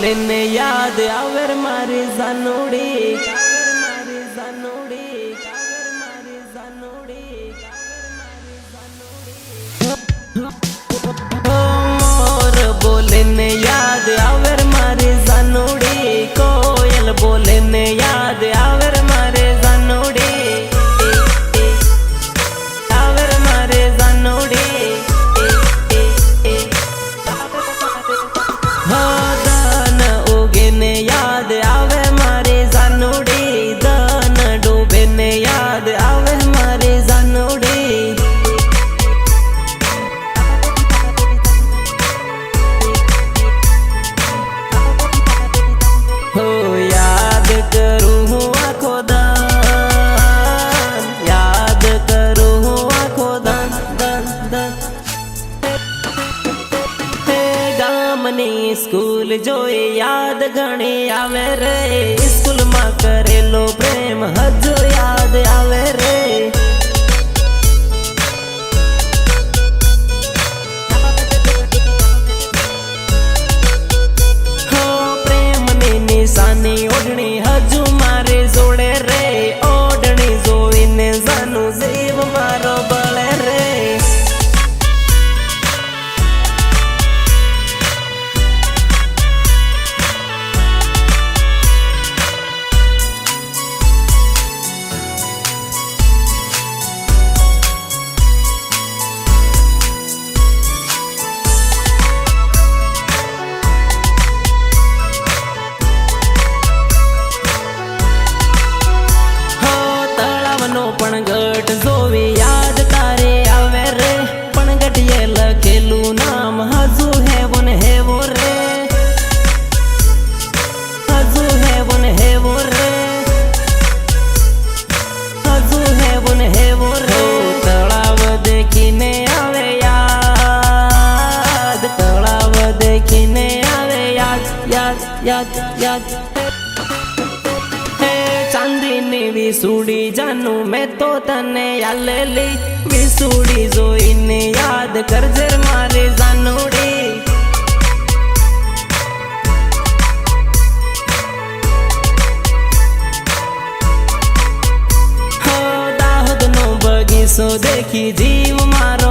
बोले ने याद आवर मारी जानोड़ी मोर बोले ने याद आवर मारी जानोड़ी कोयल बोले ने याद आवर मारे जानोड़ी आवर मारे जानोड़ी दान उगे ने याद आवे मारे जानोड़ी दान डूबे ने याद आवे मारे जानोड़ी हो याद करूँ हूँ आँखों दान याद करूँ हूँ आँखों दान दान दान गामनी स्कूल जोए याद घणी आवे रे स्कूल में करेलो प्रेम हजू याद आवे रे हो प्रेम नी निशानी ओढ़नी हजू मारे जोड़े रे ओढ़नी जोईने जानू जीव मारो बळे रे पण गट जोवी याद तारे आवे रे पण गटिये लखेलू नाम हजू है वन है वो रे हजू है वन है वो रे हजू है वन है वो रे तलाव देखीने आवे याद तलाव देखीने आवे याद याद याद याद चांदीनी विसूड़ी जानू मैं तो तने यालेली विसूड़ी जोईने याद करजे मारे जानोड़ी हो दाहोद नो बगीचो देखी जीव मारो